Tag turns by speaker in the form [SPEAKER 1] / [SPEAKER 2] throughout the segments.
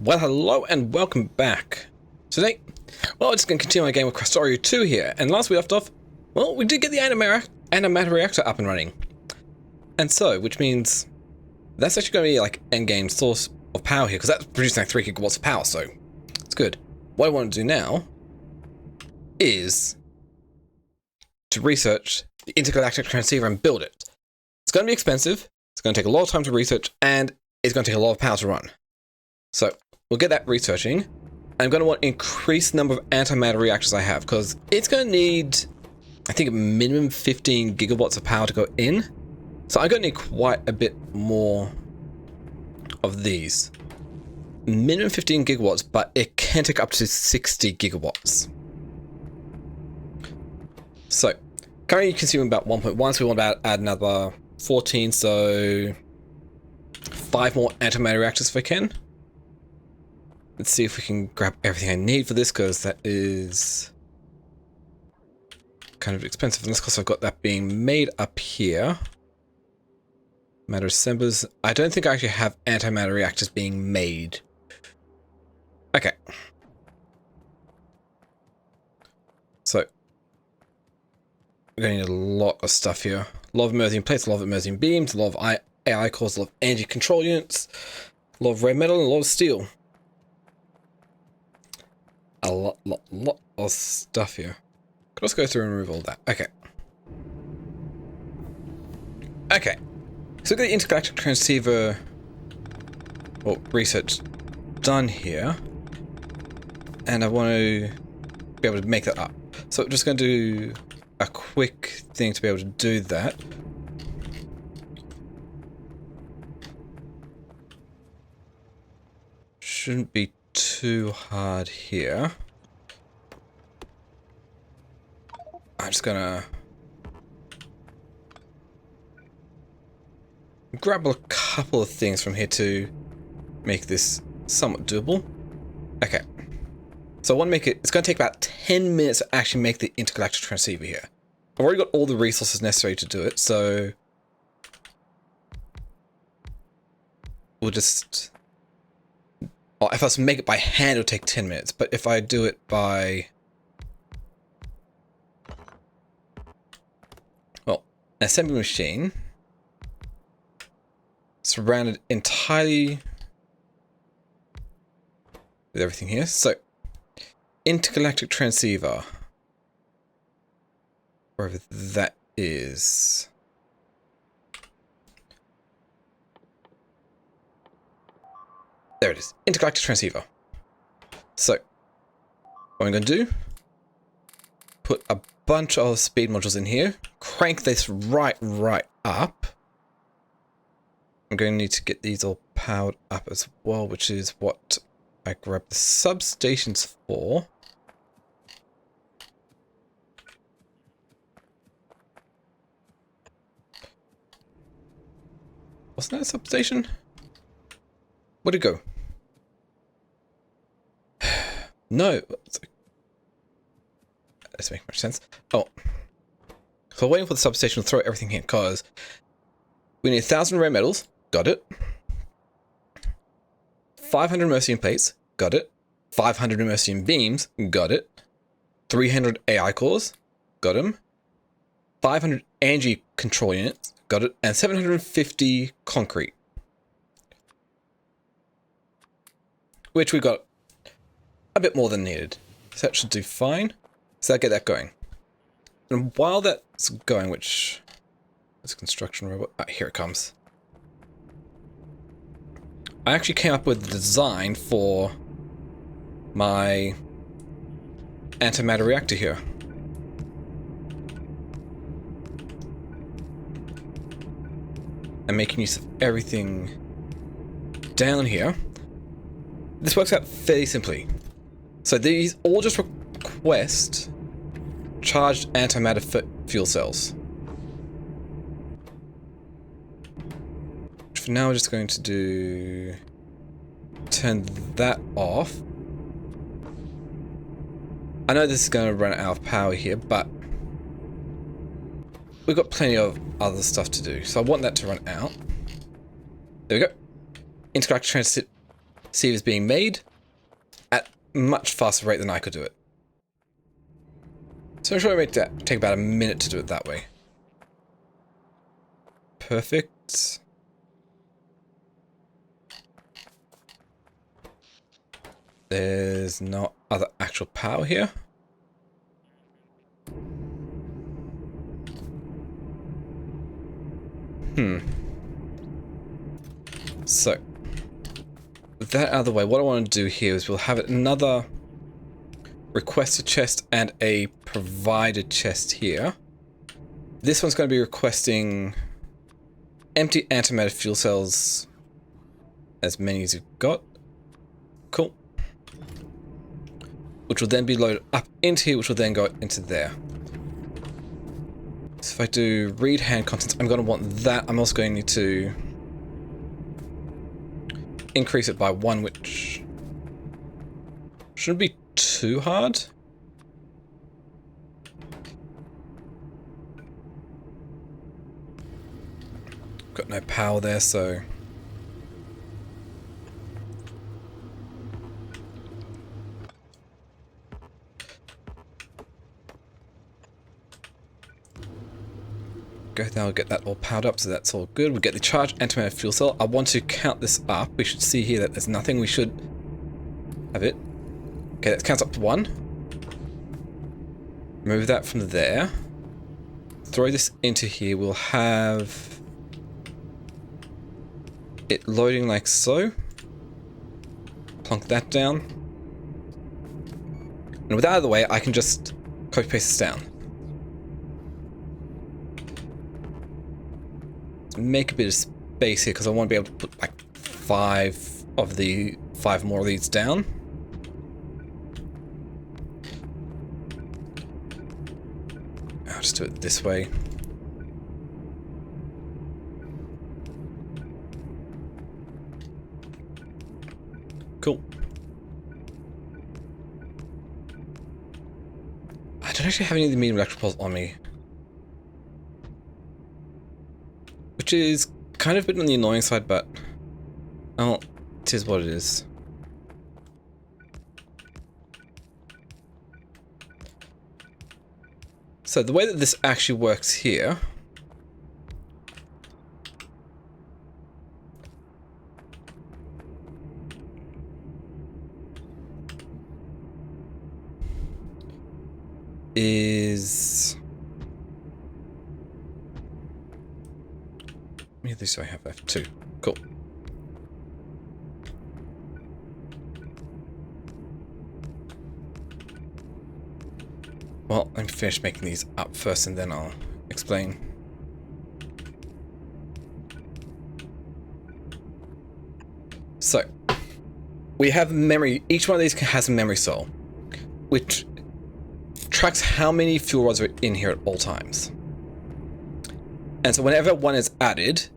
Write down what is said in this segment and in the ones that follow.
[SPEAKER 1] Well, hello and welcome back. Today, well, we're just going to continue our game with Krastorio 2 here. And last we left off, well, we did get the antimatter reactor up and running. And so, which means that's actually going to be like endgame source of power here, because that's producing like 3 gigawatts of power, so it's good. What I want to do now is to research the Intergalactic Transceiver and build it. It's going to be expensive, it's going to take a lot of time to research, and it's going to take a lot of power to run. So, we'll get that researching. I'm going to want to increase the number of antimatter reactors I have, because it's going to need, I think, a minimum 15 gigawatts of power to go in. So I'm going to need quite a bit more of these. Minimum 15 gigawatts, but it can take up to 60 gigawatts. So, currently consuming about 1.1, so we want to add another 14, so 5 more antimatter reactors if I can. Let's see if we can grab everything I need for this, because that is kind of expensive. And that's because I've got that being made up here. Matter assemblers. I don't think I actually have antimatter reactors being made. Okay. So, we're going to need a lot of stuff here. A lot of immersion plates, a lot of immersion beams, a lot of AI cores, a lot of energy control units, a lot of red metal, and a lot of steel. A lot of stuff here. Could also go through and remove all that. Okay. Okay. So we've got the Intergalactic Transceiver research done here. And I want to be able to make that up. So I'm just going to do a quick thing to be able to do that. Shouldn't be too hard here. I'm just gonna grab a couple of things from here to make this somewhat doable. Okay. So I want to make it, it's going to take about 10 minutes to actually make the Intergalactic Transceiver here. I've already got all the resources necessary to do it, so we'll just, well, if I was to make it by hand, it'll take 10 minutes, but if I do it by, well, an assembly machine, surrounded entirely with everything here. So, Intergalactic Transceiver, wherever that is. There it is, Intergalactic Transceiver. So, what I'm going to do, put a bunch of speed modules in here, crank this right up. I'm going to need to get these all powered up as well, which is what I grabbed the substations for. Wasn't that a substation? Where'd it go? No. This makes much sense. Oh. So I'm waiting for the substation to throw everything in, because we need 1,000 rare metals. Got it. 500 immersion plates. Got it. 500 immersion beams. Got it. 300 AI cores. Got them. 500 energy control units. Got it. And 750 concrete. Which we got a bit more than needed. So that should do fine. So I'll get that going. And while that's going, which is a construction robot. Ah, here it comes. I actually came up with the design for my antimatter reactor here. I'm making use of everything down here. This works out fairly simply. So these all just request charged antimatter fuel cells. For now, we're just going to do turn that off. I know this is going to run out of power here, but we've got plenty of other stuff to do. So I want that to run out. There we go. Intergalactic transceivers being made at a much faster rate than I could do it. So I'm sure it might take about a minute to do it that way. Perfect. There's no other actual power here. So, with that out of the way, what I want to do here is we'll have another requested chest and a provided chest here. This one's going to be requesting empty antimatter fuel cells, as many as you've got. Cool. Which will then be loaded up into here, which will then go into there. So if I do read hand contents, I'm going to want that. I'm also going to need to increase it by 1, which shouldn't be too hard. Got no power there, so I'll get that all powered up, so that's all good. We'll get the charged antimatter fuel cell. I want to count this up. We should see here that there's nothing. We should have it. Okay, that counts up to 1. Remove that from there. Throw this into here. We'll have it loading like so. Plonk that down. And with that out of the way, I can just copy paste this down. Make a bit of space here because I want to be able to put like 5 more of these down. I'll just do it this way. Cool. I don't actually have any of the medium electrical pulse on me, which is kind of a bit on the annoying side, but oh, it is what it is. So the way that this actually works here is... How many of these do I have left? 2. Cool. Well, let me finish making these up first and then I'll explain. So, we have memory. Each one of these has a memory cell, which tracks how many fuel rods are in here at all times. And so whenever one is added,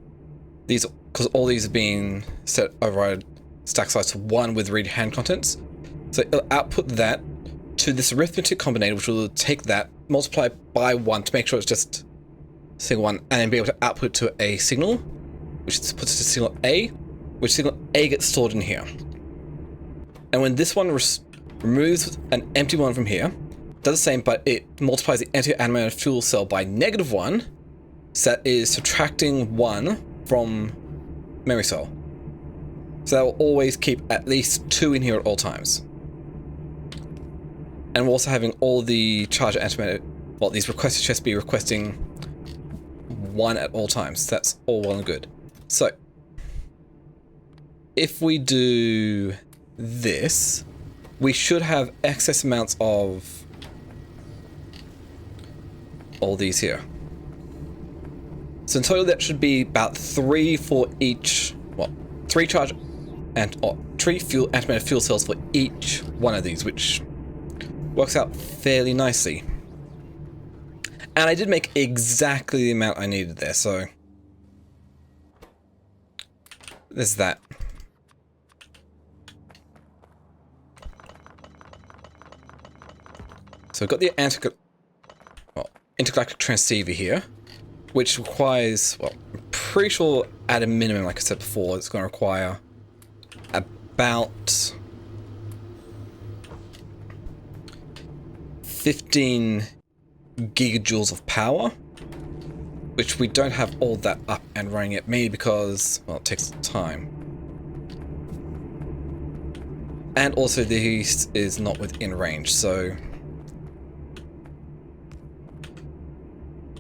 [SPEAKER 1] these, because all these are being set override stack size to 1 with read hand contents, so it'll output that to this arithmetic combinator, which will take that, multiply it by 1 to make sure it's just signal 1, and then be able to output to a signal, which puts it to signal A, which signal A gets stored in here. And when this one removes an empty one from here, it does the same, but it multiplies the anti-animated fuel cell by -1, so that is subtracting 1 from memory cell. So that will always keep at least 2 in here at all times. And we're also having all the charge antimatter, well, these requested chests be requesting 1 at all times. That's all well and good. So, if we do this, we should have excess amounts of all these here. So in total, that should be about 3 for each, well, 3 charge and 3 fuel antimatter fuel cells for each one of these, which works out fairly nicely. And I did make exactly the amount I needed there, so there's that. So I've got the Intergalactic Transceiver here, which requires, well, I'm pretty sure at a minimum, like I said before, it's going to require about about 15 gigajoules of power, which we don't have all that up and running yet, mainly because, well, it takes time. And also this is not within range, so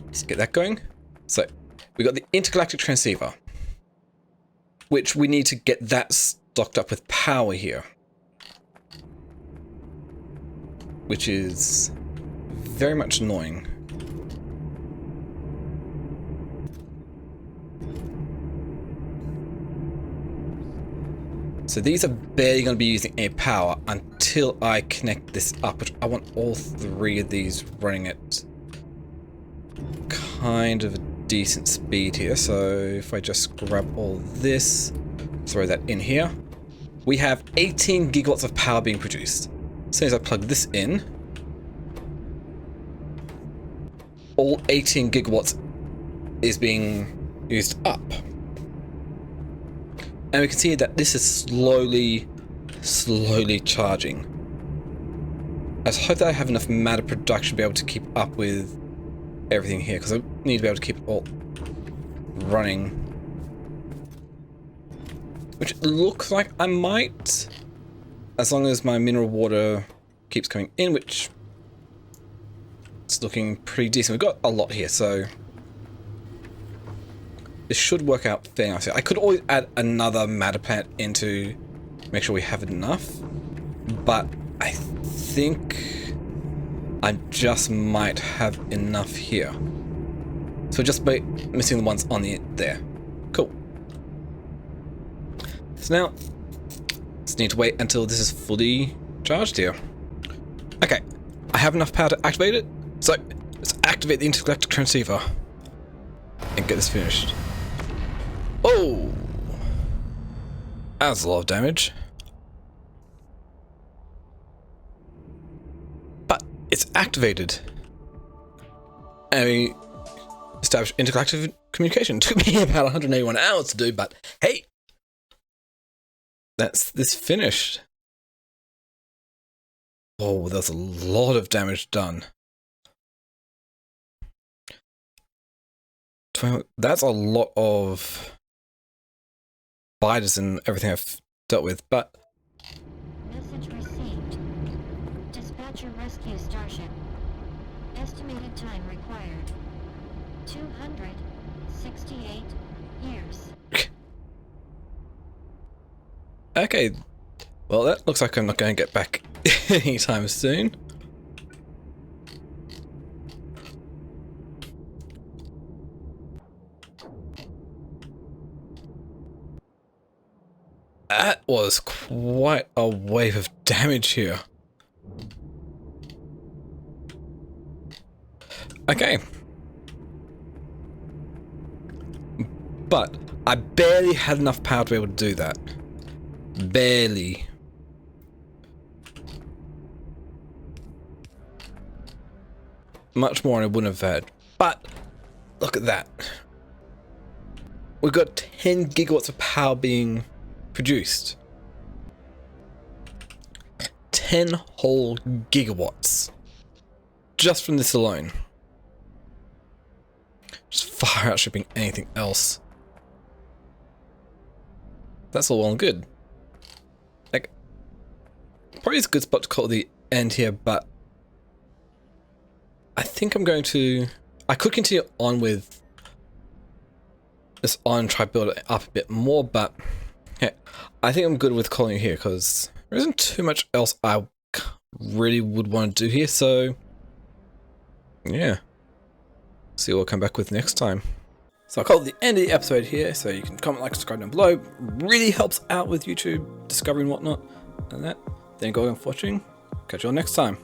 [SPEAKER 1] let's get that going. So we got the Intergalactic Transceiver, which we need to get that stocked up with power here, which is very much annoying. So these are barely going to be using any power until I connect this up, which I want all three of these running at kind of a decent speed here. So if I just grab all this, throw that in here, we have 18 gigawatts of power being produced. As soon as I plug this in, all 18 gigawatts is being used up. And we can see that this is slowly charging. I just hope that I have enough matter production to be able to keep up with everything here, because I need to be able to keep it all running. Which looks like I might, as long as my mineral water keeps coming in, which it's looking pretty decent. We've got a lot here, so this should work out fairly nicely. I could always add another matter plant in to make sure we have enough, but I think I just might have enough here. So just by missing the ones on the there. Cool. So now, just need to wait until this is fully charged here. Okay, I have enough power to activate it, so let's activate the Intergalactic Transceiver and get this finished. Oh! That's a lot of damage. But it's activated. And we established intergalactic communication. It took me about 181 hours to do, but hey! That's this finished. Oh, there's a lot of damage done. That's a lot of spiders and everything I've dealt with, but
[SPEAKER 2] message received. Dispatcher rescue starship. Estimated time required 268 years.
[SPEAKER 1] Okay, well that looks like I'm not going to get back anytime soon. That was quite a wave of damage here. Okay. But I barely had enough power to be able to do that. Barely. Much more than I wouldn't have had. But look at that. We've got 10 gigawatts of power being produced. 10 whole gigawatts. Just from this alone. Just far outshipping anything else. That's all well and good. Like, probably is a good spot to call the end here, but I think I'm going to... I could continue on with this on, try to build it up a bit more, but yeah, I think I'm good with calling it here because there isn't too much else I really would want to do here, so yeah. See what we'll come back with next time. So I'll call it the end of the episode here, so you can comment, like, subscribe down below. Really helps out with YouTube discovery and whatnot and that. Thank you all for watching. Catch you all next time.